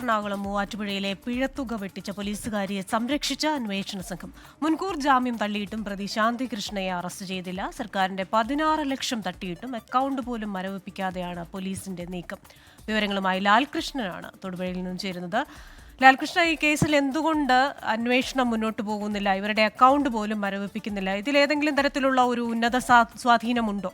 എറണാകുളം മൂവാറ്റുപുഴയിലെ പിഴത്തുക വെട്ടിച്ച പോലീസുകാരിയെ സംരക്ഷിച്ച അന്വേഷണ സംഘം. മുൻകൂർ ജാമ്യം തള്ളിയിട്ടും പ്രതി ശാന്തി കൃഷ്ണയെ അറസ്റ്റ് ചെയ്തില്ല. സർക്കാരിന്റെ 16 ലക്ഷം തട്ടിയിട്ടും അക്കൗണ്ട് പോലും മരവിപ്പിക്കാതെയാണ് പോലീസിന്റെ നീക്കം. വിവരങ്ങളുമായി ലാൽകൃഷ്ണനാണ് തൊടുപുഴയിൽ നിന്നും ചേരുന്നത്. ലാൽകൃഷ്ണ, ഈ കേസിൽ എന്തുകൊണ്ട് അന്വേഷണം മുന്നോട്ട് പോകുന്നില്ല? ഇവരുടെ അക്കൗണ്ട് പോലും മരവിപ്പിക്കുന്നില്ല. ഇതിലേതെങ്കിലും തരത്തിലുള്ള ഒരു ഉന്നത സ്വാധീനമുണ്ടോ?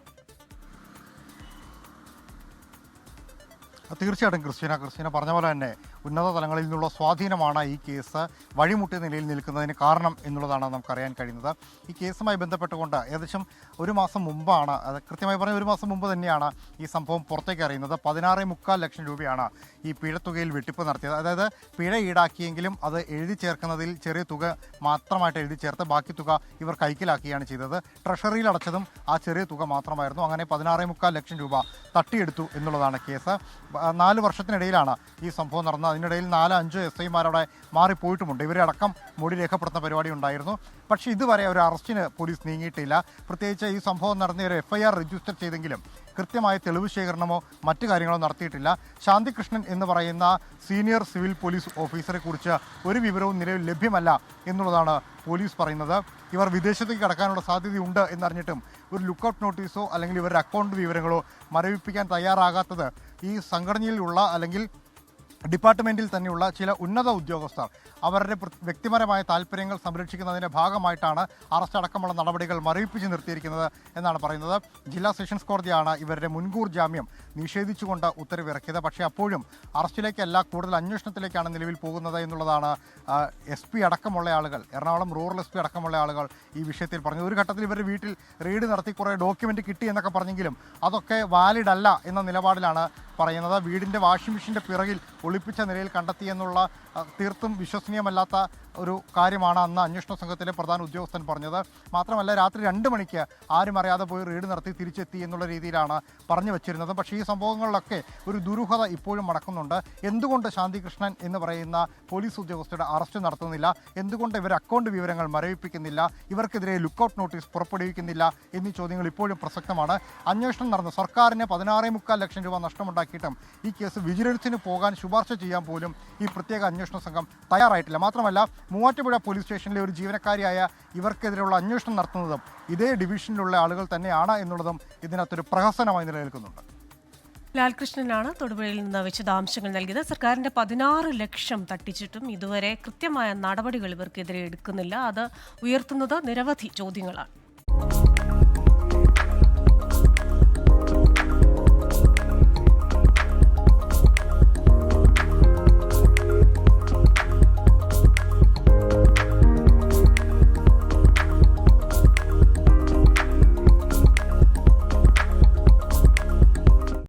തീർച്ചയായിട്ടും ക്രിസ്റ്റീന പറഞ്ഞ പോലെ തന്നെ ഉന്നത തലങ്ങളിൽ നിന്നുള്ള സ്വാധീനമാണ് ഈ കേസ് വഴിമുട്ടിയ നിലയിൽ നിൽക്കുന്നതിന് കാരണം എന്നുള്ളതാണ് നമുക്കറിയാൻ കഴിയുന്നത്. ഈ കേസുമായി ബന്ധപ്പെട്ടുകൊണ്ട് ഏകദേശം ഒരു മാസം മുമ്പാണ്, അത് കൃത്യമായി പറഞ്ഞ ഒരു മാസം മുമ്പ് തന്നെയാണ് ഈ സംഭവം പുറത്തേക്ക് അറിയുന്നത്. 16.25 ലക്ഷം രൂപയാണ് ഈ പിഴത്തുകയിൽ വെട്ടിപ്പ് നടത്തിയത്. അതായത് പിഴ ഈടാക്കിയെങ്കിലും അത് എഴുതി ചേർക്കുന്നതിൽ ചെറിയ തുക മാത്രമായിട്ട് എഴുതി ചേർത്ത് ബാക്കി തുക ഇവർ കൈക്കലാക്കുകയാണ് ചെയ്തത്. ട്രഷറിയിൽ അടച്ചതും ആ ചെറിയ തുക മാത്രമായിരുന്നു. അങ്ങനെ 16.25 ലക്ഷം രൂപ തട്ടിയെടുത്തു എന്നുള്ളതാണ് കേസ്. 4 വർഷത്തിനിടയിലാണ് ഈ സംഭവം നടന്നത്. അതിനിടയിൽ 4-5 SIമാർ അവിടെ മാറിപ്പോയിട്ടുമുണ്ട്. ഇവരെ അടക്കം മൊഴി രേഖപ്പെടുത്തുന്ന പരിപാടി ഉണ്ടായിരുന്നു. പക്ഷേ ഇതുവരെ ഒരു അറസ്റ്റിന് പോലീസ് നീങ്ങിയിട്ടില്ല. പ്രത്യേകിച്ച് ഈ സംഭവം നടന്ന ഒരു FIR രജിസ്റ്റർ ചെയ്തെങ്കിലും കൃത്യമായ തെളിവ് ശേഖരണമോ മറ്റു കാര്യങ്ങളോ നടത്തിയിട്ടില്ല. ശാന്തികൃഷ്ണൻ എന്ന് പറയുന്ന സീനിയർ സിവിൽ പോലീസ് ഓഫീസറെ കുറിച്ച് ഒരു വിവരവും നിലവിൽ ലഭ്യമല്ല എന്നുള്ളതാണ് പോലീസ് പറയുന്നത്. ഇവർ വിദേശത്തേക്ക് കടക്കാനുള്ള സാധ്യതയുണ്ട് എന്നറിഞ്ഞിട്ടും ഒരു ലുക്കൌട്ട് നോട്ടീസോ അല്ലെങ്കിൽ ഇവരുടെ അക്കൗണ്ട് വിവരങ്ങളോ മരവിപ്പിക്കാൻ തയ്യാറാകാത്തത് ഈ സംഘടനയിലുള്ള അല്ലെങ്കിൽ ഡിപ്പാർട്ട്മെൻറ്റിൽ തന്നെയുള്ള ചില ഉന്നത ഉദ്യോഗസ്ഥർ അവരുടെ വ്യക്തിപരമായ താല്പര്യങ്ങൾ സംരക്ഷിക്കുന്നതിൻ്റെ ഭാഗമായിട്ടാണ് അറസ്റ്റ് അടക്കമുള്ള നടപടികൾ മരവിപ്പിച്ച് നിർത്തിയിരിക്കുന്നത് എന്നാണ് പറയുന്നത്. ജില്ലാ സെഷൻസ് കോടതിയാണ് ഇവരുടെ മുൻകൂർ ജാമ്യം നിഷേധിച്ചുകൊണ്ട് ഉത്തരവിറക്കിയത്. പക്ഷേ അപ്പോഴും അറസ്റ്റിലേക്കല്ല, കൂടുതൽ അന്വേഷണത്തിലേക്കാണ് നിലവിൽ പോകുന്നത് എന്നുള്ളതാണ് SP അടക്കമുള്ള ആളുകൾ, എറണാകുളം റൂറൽ SP അടക്കമുള്ള ആളുകൾ ഈ വിഷയത്തിൽ പറഞ്ഞത്. ഒരു ഘട്ടത്തിൽ ഇവരുടെ വീട്ടിൽ റെയ്ഡ് നടത്തി കുറേ ഡോക്യുമെൻ്റ് കിട്ടി എന്നൊക്കെ പറഞ്ഞെങ്കിലും അതൊക്കെ വാലിഡ് അല്ല എന്ന നിലപാടിലാണ് പറയുന്നത്. വീടിൻ്റെ വാഷിംഗ് മെഷീൻ്റെ പിറകിൽ ഒളിപ്പിച്ച നിലയിൽ കണ്ടെത്തിയെന്നുള്ള തീർത്തും വിശ്വസനീയമല്ലാത്ത ഒരു കാര്യമാണ് അന്ന് അന്വേഷണ സംഘത്തിലെ പ്രധാന ഉദ്യോഗസ്ഥൻ പറഞ്ഞത്. മാത്രമല്ല രാത്രി 2 മണിക്ക് ആരും അറിയാതെ പോയി റെയ്ഡ് നടത്തി തിരിച്ചെത്തി എന്നുള്ള രീതിയിലാണ് പറഞ്ഞു വച്ചിരുന്നത്. പക്ഷേ ഈ സംഭവങ്ങളിലൊക്കെ ഒരു ദുരൂഹത ഇപ്പോഴും നടക്കുന്നുണ്ട്. എന്തുകൊണ്ട് ശാന്തികൃഷ്ണൻ എന്ന് പറയുന്ന പോലീസ് ഉദ്യോഗസ്ഥരുടെ അറസ്റ്റ് നടത്തുന്നില്ല? എന്തുകൊണ്ട് ഇവർ അക്കൗണ്ട് വിവരങ്ങൾ മരവിപ്പിക്കുന്നില്ല? ഇവർക്കെതിരെ ലുക്കൌട്ട് നോട്ടീസ് പുറപ്പെടുവിക്കുന്നില്ല എന്നീ ചോദ്യങ്ങൾ ഇപ്പോഴും പ്രസക്തമാണ്. അന്വേഷണം നടന്നു സർക്കാരിന് 16.25 ലക്ഷം രൂപ നഷ്ടമുണ്ടാക്കിയിട്ടും ഈ കേസ് വിജിലൻസിന് പോകാൻ ശുപാർശ ചെയ്യാൻ പോലും ഈ പ്രത്യേക അന്വേഷണ സംഘം തയ്യാറായിട്ടില്ല. മാത്രമല്ല മൂവാറ്റുപുഴ പോലീസ് സ്റ്റേഷനിലെ ഒരു ജീവനക്കാരിയായ ഇവർക്കെതിരെയുള്ള അന്വേഷണം നടത്തുന്നതും ഇതേ ഡിവിഷനിലുള്ള ആളുകൾ തന്നെയാണ് എന്നുള്ളതും ഇതിനകത്തൊരു പ്രഹസനമായി നിലനിൽക്കുന്നുണ്ട്. ലാൽകൃഷ്ണനാണ് തൊടുപുഴയിൽ നിന്ന് വിശദാംശങ്ങൾ നൽകിയത്. സർക്കാരിന്റെ 16 ലക്ഷം തട്ടിച്ചിട്ടും ഇതുവരെ കൃത്യമായ നടപടികൾ ഇവർക്കെതിരെ എടുക്കുന്നില്ല. അത് ഉയർത്തുന്നത് നിരവധി ചോദ്യങ്ങളാണ്.